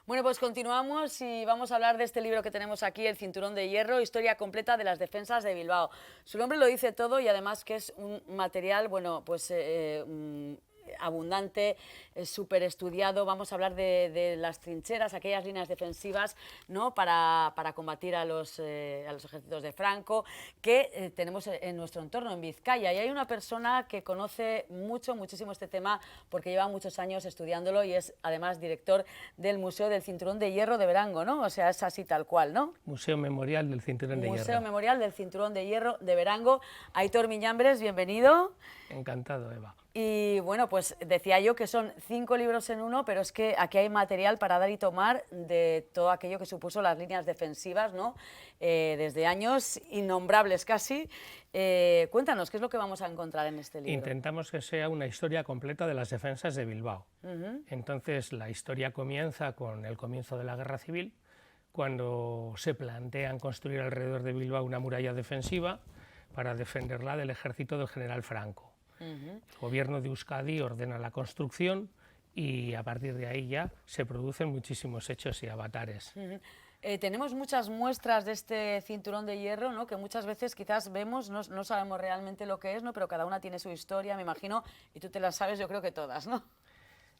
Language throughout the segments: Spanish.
Bueno, pues continuamos y vamos a hablar de este libro que tenemos aquí, El cinturón de hierro, historia completa de las defensas de Bilbao. Su nombre lo dice todo y además que es un material, bueno, pues abundante, súper estudiado. Vamos a hablar de las trincheras, aquellas líneas defensivas, ¿no? para combatir a los ejércitos de Franco que tenemos en nuestro entorno, en Vizcaya. Y hay una persona que conoce muchísimo este tema porque lleva muchos años estudiándolo y es además director del Museo del Cinturón de Hierro de Verango, ¿no? O sea, es así tal cual, ¿no? Museo Memorial del Cinturón de Hierro. Museo Memorial del Cinturón de Hierro de Verango. Aitor Miñambres, bienvenido. Encantado, Eva. Y bueno, pues decía yo que son 5 libros en uno, pero es que aquí hay material para dar y tomar de todo aquello que supuso las líneas defensivas, ¿no? Desde años innombrables casi. Cuéntanos, ¿qué es lo que vamos a encontrar en este libro? Intentamos que sea una historia completa de las defensas de Bilbao. Entonces, la historia comienza con el comienzo de la Guerra Civil, cuando se plantean construir alrededor de Bilbao una muralla defensiva para defenderla del ejército del general Franco. El gobierno de Euskadi ordena la construcción y a partir de ahí ya se producen muchísimos hechos y avatares. Tenemos muchas muestras de este cinturón de hierro, ¿no? Que muchas veces quizás vemos, no sabemos realmente lo que es, ¿no? Pero cada una tiene su historia, me imagino, y tú te las sabes, yo creo que todas, ¿no?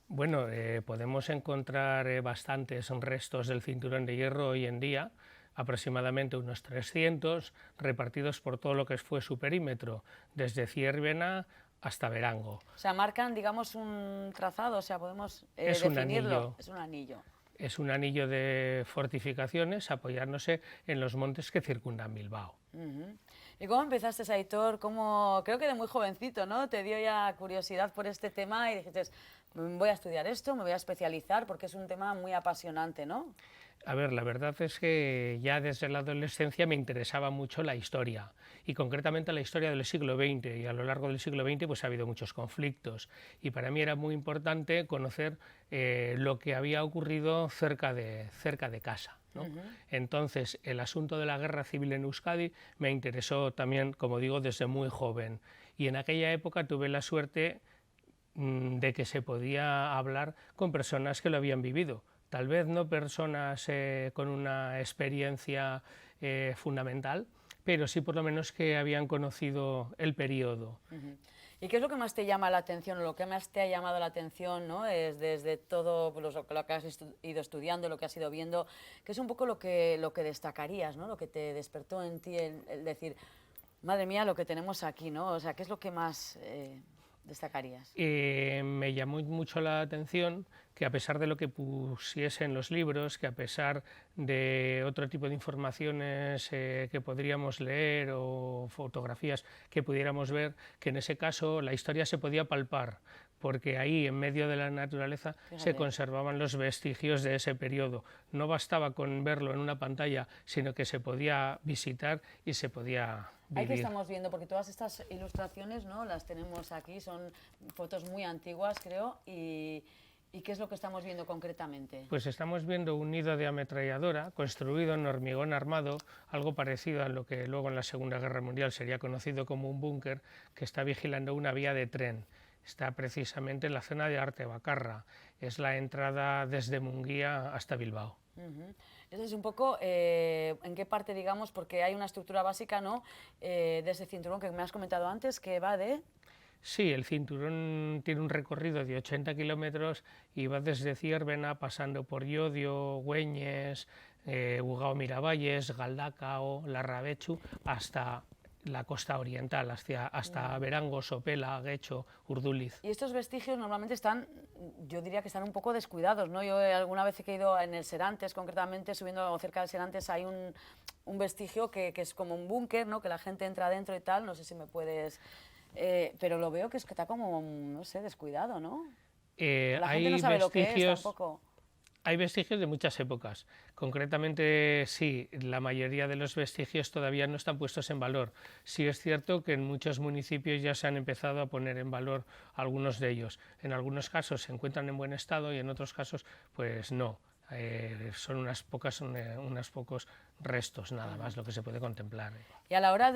Bueno, podemos encontrar bastantes restos del cinturón de hierro hoy en día, aproximadamente unos 300, repartidos por todo lo que fue su perímetro, desde Zierbena hasta Verango. O sea, marcan, digamos, un trazado, o sea, podemos Es un definirlo. anillo. Es un anillo. Es un anillo de fortificaciones apoyándose en los montes que circundan Bilbao. ¿Y cómo empezaste, Aitor? Creo que de muy jovencito, ¿no? Te dio ya curiosidad por este tema y dijiste, voy a estudiar esto, me voy a especializar porque es un tema muy apasionante, ¿no? A ver, la verdad es que ya desde la adolescencia me interesaba mucho la historia y concretamente la historia del siglo XX, y a lo largo del siglo XX pues ha habido muchos conflictos y para mí era muy importante conocer lo que había ocurrido cerca de casa, ¿no? Entonces el asunto de la guerra civil en Euskadi me interesó también, como digo, desde muy joven, y en aquella época tuve la suerte de que se podía hablar con personas que lo habían vivido. Tal vez no personas con una experiencia fundamental, pero sí por lo menos que habían conocido el periodo. ¿Y qué es lo que más te llama la atención, o lo que más te ha llamado la atención, ¿no? Es desde todo lo que has ido estudiando, lo que has ido viendo, que es un poco lo que destacarías, ¿no? Lo que te despertó en ti el decir, madre mía, lo que tenemos aquí, ¿no? O sea, ¿qué es lo que más destacarías? Me llamó mucho la atención que a pesar de lo que pusiese en los libros, que a pesar de otro tipo de informaciones que podríamos leer o fotografías que pudiéramos ver, que en ese caso la historia se podía palpar, porque ahí en medio de la naturaleza se conservaban los vestigios de ese periodo. No bastaba con verlo en una pantalla, sino que se podía visitar y se podía vivir. Ahí que estamos viendo, porque todas estas ilustraciones, ¿no? Las tenemos aquí, son fotos muy antiguas, creo, y ¿qué es lo que estamos viendo concretamente? Pues estamos viendo un nido de ametralladora construido en hormigón armado, algo parecido a lo que luego en la Segunda Guerra Mundial sería conocido como un búnker, que está vigilando una vía de tren. Está precisamente en la zona de Artebacarra, es la entrada desde Munguía hasta Bilbao. Eso es un poco en qué parte, digamos, porque hay una estructura básica, ¿no? De ese cinturón que me has comentado antes, que va de... Sí, el cinturón tiene un recorrido de 80 kilómetros y va desde Zierbena, pasando por Llodio, Güeñes, Ugao Miravalles, Galdacao, Larrabechu, hasta la costa oriental, hasta Verango, Sopela, Guecho, Urduliz. Y estos vestigios normalmente están, yo diría que están un poco descuidados, ¿no? Yo alguna vez he ido en el Serantes, concretamente, subiendo cerca del Serantes, hay un vestigio que es como un búnker, ¿no? Que la gente entra adentro y tal, no sé si me puedes... pero lo veo que está como, no sé, descuidado, ¿no? La gente no sabe lo que es tampoco. Hay vestigios de muchas épocas. Concretamente, sí, la mayoría de los vestigios todavía no están puestos en valor. Sí es cierto que en muchos municipios ya se han empezado a poner en valor algunos de ellos. En algunos casos se encuentran en buen estado y en otros casos, pues no. Son unos pocos restos nada más lo que se puede contemplar. Y a la hora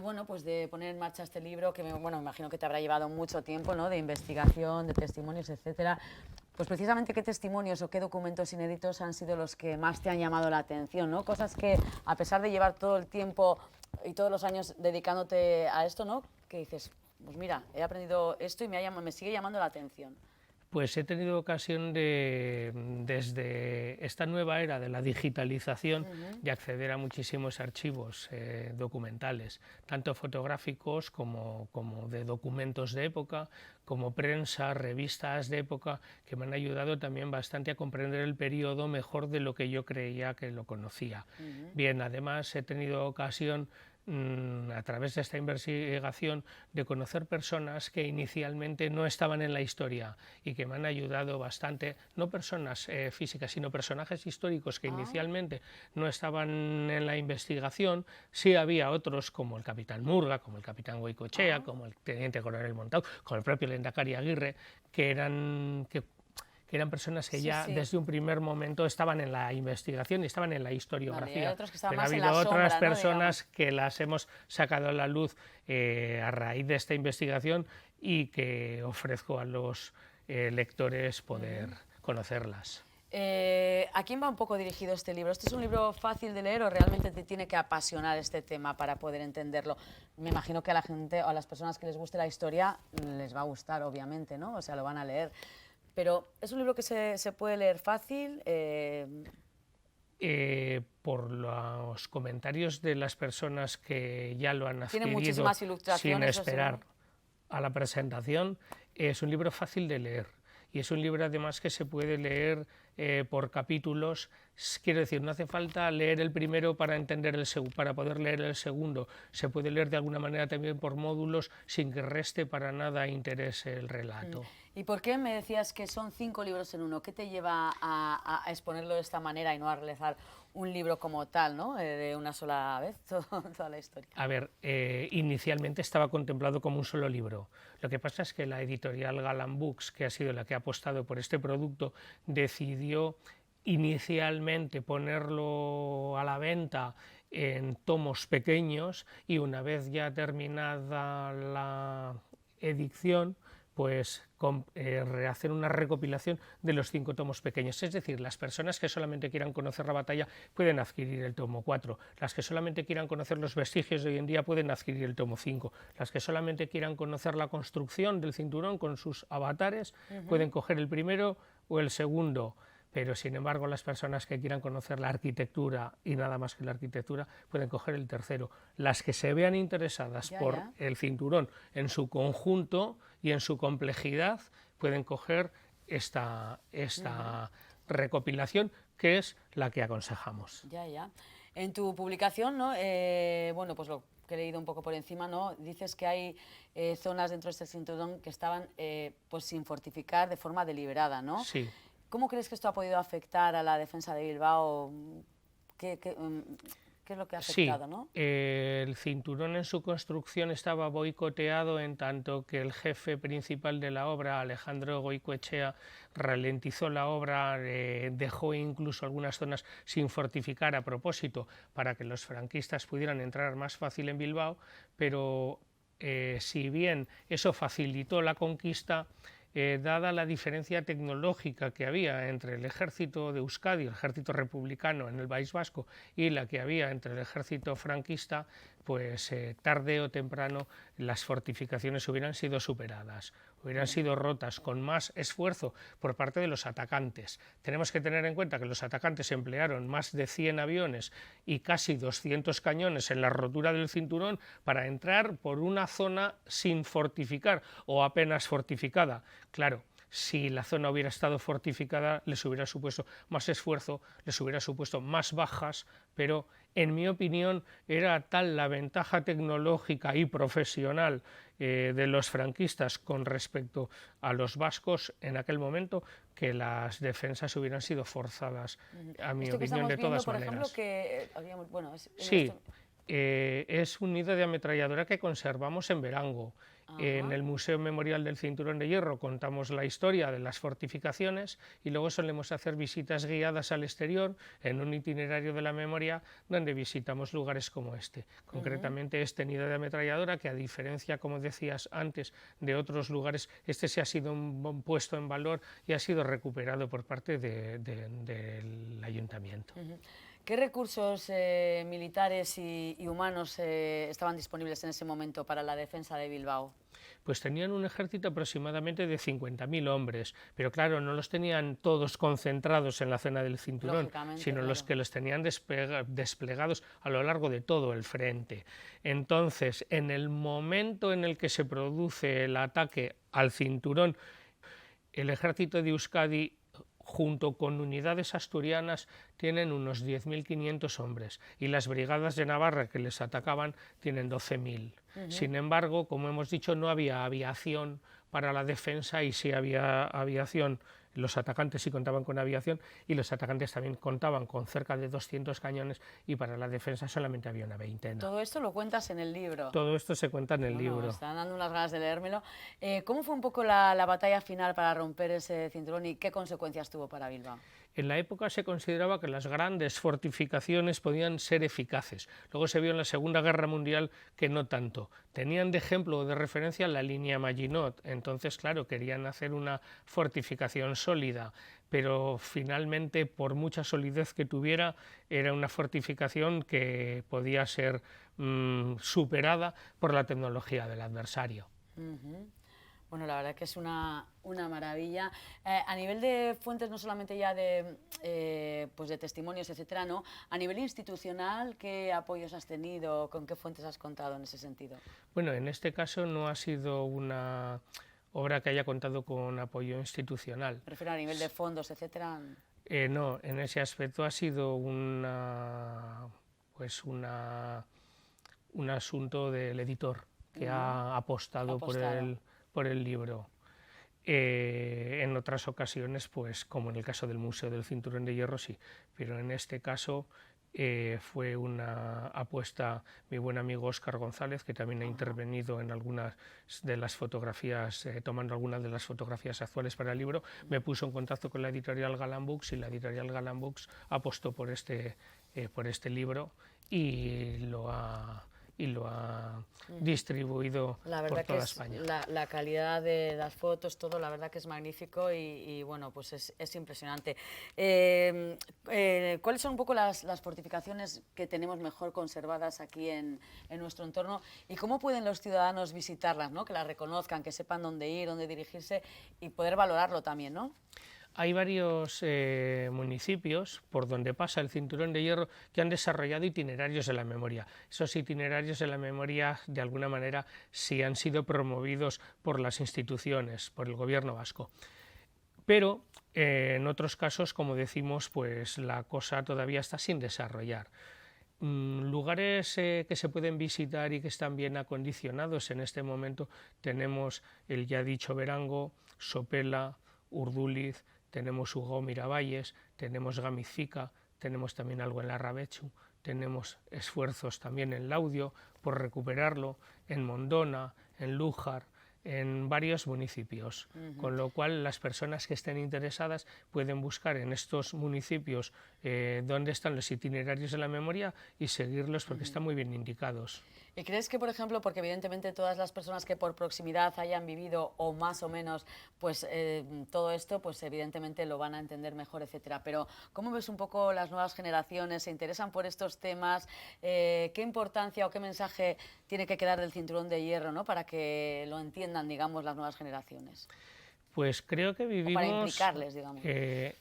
bueno, pues de poner en marcha este libro, que bueno, me imagino que te habrá llevado mucho tiempo, ¿no? De investigación, de testimonios, etcétera, Pues precisamente, ¿qué testimonios o qué documentos inéditos han sido los que más te han llamado la atención, ¿no? Cosas que, a pesar de llevar todo el tiempo y todos los años dedicándote a esto, ¿no? Que dices, pues mira, he aprendido esto y me sigue llamando la atención. Pues he tenido ocasión de, desde esta nueva era de la digitalización, de acceder a muchísimos archivos documentales, tanto fotográficos como de documentos de época, como prensa, revistas de época, que me han ayudado también bastante a comprender el periodo mejor de lo que yo creía que lo conocía. Bien, además he tenido ocasión a través de esta investigación de conocer personas que inicialmente no estaban en la historia y que me han ayudado bastante, no personas físicas, sino personajes históricos que inicialmente no estaban en la investigación. Sí había otros como el capitán Murga, como el capitán Goicoechea, como el teniente coronel Montaú, como el propio Lehendakari Aguirre, que eran personas que ya desde un primer momento estaban en la investigación y estaban en la historiografía. Vale, que pero ha habido otras personas que las hemos sacado a la luz a raíz de esta investigación y que ofrezco a los lectores poder conocerlas. ¿A quién va un poco dirigido este libro? ¿Este es un libro fácil de leer o realmente te tiene que apasionar este tema para poder entenderlo? Me imagino que a la gente o a las personas que les guste la historia les va a gustar, obviamente, ¿no? O sea, lo van a leer. Pero ¿es un libro que se puede leer fácil? Por los comentarios de las personas que ya lo han adquirido sin esperar a la presentación, es un libro fácil de leer. Y es un libro además que se puede leer por capítulos. Quiero decir, no hace falta leer el primero para entender para poder leer el segundo. Se puede leer de alguna manera también por módulos sin que reste para nada interés el relato. ¿Y por qué me decías que son 5 libros en uno? ¿Qué te lleva a exponerlo de esta manera y no a realizar un libro como tal, ¿no? De una sola vez, toda la historia? A ver, inicialmente estaba contemplado como un solo libro. Lo que pasa es que la editorial Galan Books, que ha sido la que ha apostado por este producto, decidió inicialmente ponerlo a la venta en tomos pequeños y una vez ya terminada la edición, pues hacer una recopilación de los 5 tomos pequeños. Es decir, las personas que solamente quieran conocer la batalla pueden adquirir el tomo 4, las que solamente quieran conocer los vestigios de hoy en día pueden adquirir el tomo 5, las que solamente quieran conocer la construcción del cinturón con sus avatares pueden coger el primero o el segundo. Pero sin embargo las personas que quieran conocer la arquitectura y nada más que la arquitectura pueden coger el tercero. Las que se vean interesadas por el cinturón en su conjunto y en su complejidad pueden coger esta recopilación, que es la que aconsejamos. En tu publicación, ¿no? Bueno, pues lo que he leído un poco por encima, ¿no? Dices que hay zonas dentro de este cinturón que estaban pues sin fortificar de forma deliberada, ¿no? Sí. ¿Cómo crees que esto ha podido afectar a la defensa de Bilbao? ¿Qué es lo que ha afectado? Sí, ¿no? El cinturón en su construcción estaba boicoteado en tanto que el jefe principal de la obra, Alejandro Goicoechea, ralentizó la obra, dejó incluso algunas zonas sin fortificar a propósito para que los franquistas pudieran entrar más fácil en Bilbao, pero si bien eso facilitó la conquista, dada la diferencia tecnológica que había entre el ejército de Euskadi, el ejército republicano en el País Vasco, y la que había entre el ejército franquista, pues tarde o temprano las fortificaciones hubieran sido superadas, hubieran sido rotas con más esfuerzo por parte de los atacantes. Tenemos que tener en cuenta que los atacantes emplearon más de 100 aviones y casi 200 cañones en la rotura del cinturón para entrar por una zona sin fortificar o apenas fortificada. Claro, si la zona hubiera estado fortificada les hubiera supuesto más esfuerzo, les hubiera supuesto más bajas, pero en mi opinión era tal la ventaja tecnológica y profesional de los franquistas con respecto a los vascos en aquel momento que las defensas hubieran sido forzadas, a mi opinión, de todas maneras. Ejemplo, que, bueno, sí, es un nido de ametralladora que conservamos en Verango En el Museo Memorial del Cinturón de Hierro contamos la historia de las fortificaciones y luego solemos hacer visitas guiadas al exterior en un itinerario de la memoria donde visitamos lugares como este. Concretamente este nido de ametralladora que, a diferencia, como decías antes, de otros lugares, este se ha sido puesto en valor y ha sido recuperado por parte del ayuntamiento. ¿Qué recursos militares y humanos estaban disponibles en ese momento para la defensa de Bilbao? Pues tenían un ejército aproximadamente de 50.000 hombres, pero claro, no los tenían todos concentrados en la zona del cinturón, sino claro, los que los tenían desplegados a lo largo de todo el frente. Entonces, en el momento en el que se produce el ataque al cinturón, el ejército de Euskadi, junto con unidades asturianas, tienen unos 10.500 hombres y las brigadas de Navarra que les atacaban tienen 12.000. Sin embargo, como hemos dicho, no había aviación para la defensa y sí había aviación. Los atacantes sí contaban con aviación y los atacantes también contaban con cerca de 200 cañones y para la defensa solamente había una veintena. Todo esto lo cuentas en el libro. Todo esto se cuenta en el libro. Me están dando unas ganas de leérmelo. ¿Cómo fue un poco la batalla final para romper ese cinturón y qué consecuencias tuvo para Bilbao? En la época se consideraba que las grandes fortificaciones podían ser eficaces. Luego se vio en la Segunda Guerra Mundial que no tanto. Tenían de ejemplo o de referencia la línea Maginot. Entonces, claro, querían hacer una fortificación sólida, pero finalmente, por mucha solidez que tuviera, era una fortificación que podía ser superada por la tecnología del adversario. Bueno, la verdad que es una maravilla. A nivel de fuentes, no solamente ya pues de testimonios, etcétera, ¿no? A nivel institucional, ¿qué apoyos has tenido? ¿Con qué fuentes has contado en ese sentido? Bueno, en este caso no ha sido una obra que haya contado con apoyo institucional. Me refiero a nivel de fondos, etcétera. No, en ese aspecto ha sido un asunto del editor que ha apostado por el libro. En otras ocasiones, pues como en el caso del Museo del Cinturón de Hierro, sí, pero en este caso fue una apuesta mi buen amigo Óscar González, que también ha intervenido en algunas de las fotografías, tomando algunas de las fotografías actuales para el libro. Me puso en contacto con la editorial Galán Books y la editorial Galán Books apostó por este libro y lo ha distribuido por toda España. La calidad de las fotos, todo, la verdad que es magnífico y bueno, pues es impresionante. ¿Cuáles son un poco las fortificaciones que tenemos mejor conservadas aquí en nuestro entorno y cómo pueden los ciudadanos visitarlas, ¿no? Que las reconozcan, que sepan dónde ir, dónde dirigirse y poder valorarlo también, ¿no? Hay varios municipios por donde pasa el Cinturón de Hierro que han desarrollado itinerarios de la memoria. Esos itinerarios de la memoria, de alguna manera, sí han sido promovidos por las instituciones, por el gobierno vasco. Pero en otros casos, como decimos, pues la cosa todavía está sin desarrollar. Lugares que se pueden visitar y que están bien acondicionados en este momento tenemos el ya dicho Berango, Sopela, Urduliz, tenemos Ugao Miravalles, tenemos Gamizica, tenemos también algo en Larrabechu, tenemos esfuerzos también en Laudio por recuperarlo, en Mondona, en Lújar, en varios municipios, con lo cual las personas que estén interesadas pueden buscar en estos municipios dónde están los itinerarios de la memoria y seguirlos porque están muy bien indicados. ¿Y crees que, por ejemplo, porque evidentemente todas las personas que por proximidad hayan vivido o más o menos pues todo esto, pues evidentemente lo van a entender mejor, etcétera, pero ¿cómo ves un poco las nuevas generaciones? ¿Se interesan por estos temas? ¿Qué importancia o qué mensaje tiene que quedar del Cinturón de Hierro, ¿no? Para que lo entiendan, digamos, las nuevas generaciones? Pues creo que vivimos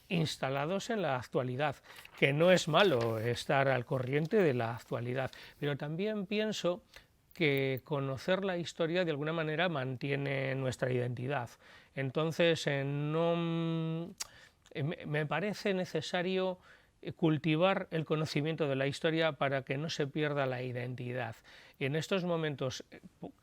instalados en la actualidad, que no es malo estar al corriente de la actualidad, pero también pienso que conocer la historia de alguna manera mantiene nuestra identidad. Entonces, me parece necesario cultivar el conocimiento de la historia para que no se pierda la identidad. En estos momentos,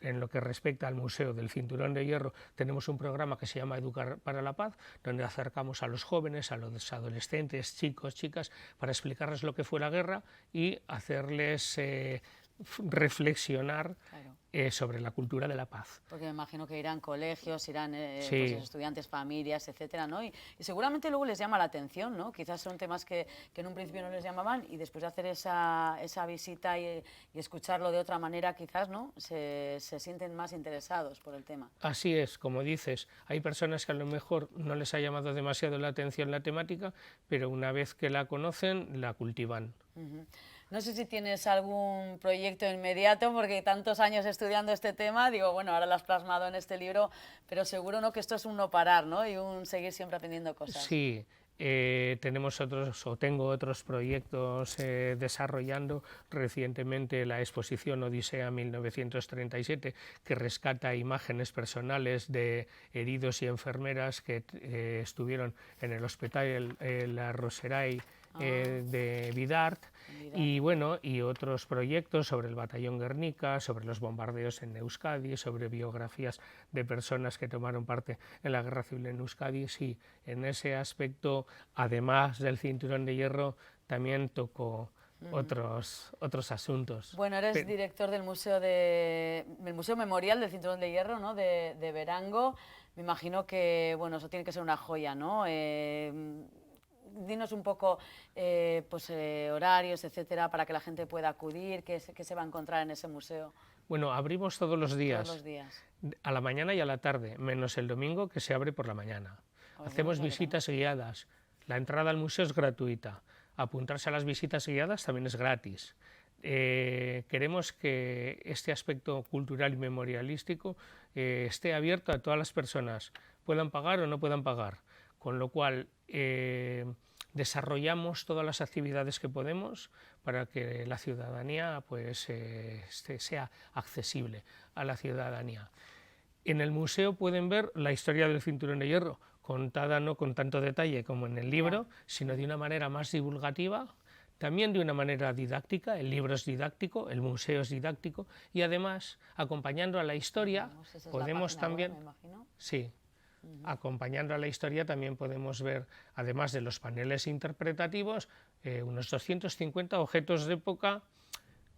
en lo que respecta al Museo del Cinturón de Hierro, tenemos un programa que se llama Educar para la Paz, donde acercamos a los jóvenes, a los adolescentes, chicos, chicas, para explicarles lo que fue la guerra y hacerles reflexionar Claro. sobre la cultura de la paz. Porque me imagino que irán colegios, irán Sí. pues, estudiantes, familias, etcétera, ¿no? Y seguramente luego les llama la atención, ¿no? Quizás son temas que en un principio no les llamaban y después de hacer esa visita y escucharlo de otra manera, quizás, ¿no? Se sienten más interesados por el tema. Así es, como dices, hay personas que a lo mejor no les ha llamado demasiado la atención la temática, pero una vez que la conocen, la cultivan. Ujú. No sé si tienes algún proyecto inmediato, porque tantos años estudiando este tema, digo, bueno, ahora lo has plasmado en este libro, pero seguro, ¿no?, que esto es un no parar, ¿no?, y un seguir siempre aprendiendo cosas. Sí, tenemos otros o tengo otros proyectos desarrollando recientemente la exposición Odisea 1937, que rescata imágenes personales de heridos y enfermeras que estuvieron en el hospital La Roseraie de Vidart, y bueno, y otros proyectos sobre el batallón Guernica, sobre los bombardeos en Euskadi, sobre biografías de personas que tomaron parte en la guerra civil en Euskadi. Sí, en ese aspecto, además del cinturón de hierro, también tocó otros asuntos. Bueno, eres director del Museo Memorial del Cinturón de Hierro, ¿no?, de Verango. Me imagino que, bueno, eso tiene que ser una joya, ¿no? Dinos un poco horarios, etcétera, para que la gente pueda acudir, qué se va a encontrar en ese museo. Bueno, abrimos todos los días, a la mañana y a la tarde, menos el domingo, que se abre por la mañana. Hacemos visitas guiadas. La entrada al museo es gratuita. Apuntarse a las visitas guiadas también es gratis. Queremos que este aspecto cultural y memorialístico esté abierto a todas las personas, puedan pagar o no puedan pagar, con lo cual desarrollamos todas las actividades que podemos para que la ciudadanía pues, sea accesible a la ciudadanía. En el museo pueden ver la historia del cinturón de hierro, contada no con tanto detalle como en el libro, sino de una manera más divulgativa, también de una manera didáctica. El libro es didáctico, el museo es didáctico, y además, acompañando a la historia, podemos también... Sí. Acompañando a la historia también podemos ver, además de los paneles interpretativos, unos 250 objetos de época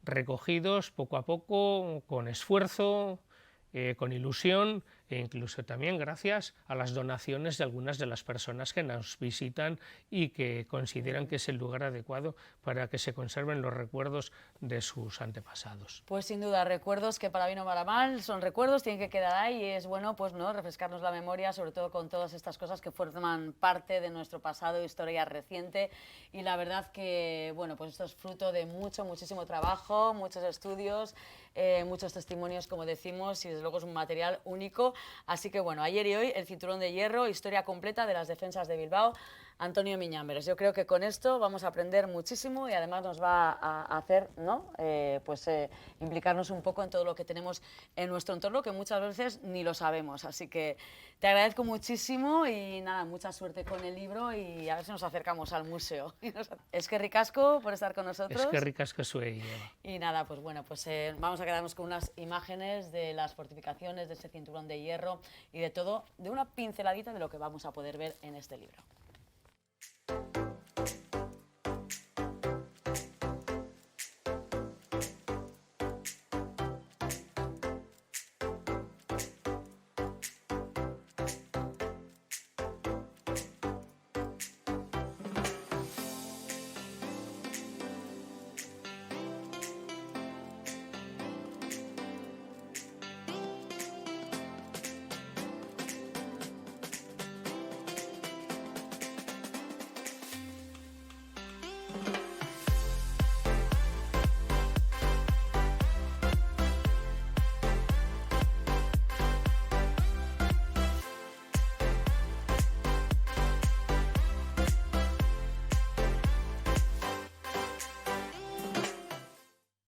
recogidos poco a poco, con esfuerzo, con ilusión, e incluso también gracias a las donaciones de algunas de las personas que nos visitan y que consideran que es el lugar adecuado para que se conserven los recuerdos de sus antepasados. Pues sin duda, recuerdos que para bien o para mal son recuerdos, tienen que quedar ahí, y es bueno pues, ¿no?, refrescarnos la memoria, sobre todo con todas estas cosas que forman parte de nuestro pasado, historia reciente, y la verdad que, bueno, pues esto es fruto de muchísimo trabajo, muchos estudios, muchos testimonios, como decimos, y desde luego es un material único. Así que bueno, ayer y hoy el cinturón de hierro, historia completa de las defensas de Bilbao, Antonio Miñambres. Yo creo que con esto vamos a aprender muchísimo y además nos va a hacer, ¿no?, implicarnos un poco en todo lo que tenemos en nuestro entorno, que muchas veces ni lo sabemos. Así que te agradezco muchísimo y nada, mucha suerte con el libro y a ver si nos acercamos al museo. Es que ricasco por estar con nosotros. Es que ricasco suey, Eva. Y nada, pues bueno, pues vamos a quedarnos con unas imágenes de las fortificaciones, de ese cinturón de hierro y de todo, de una pinceladita de lo que vamos a poder ver en este libro.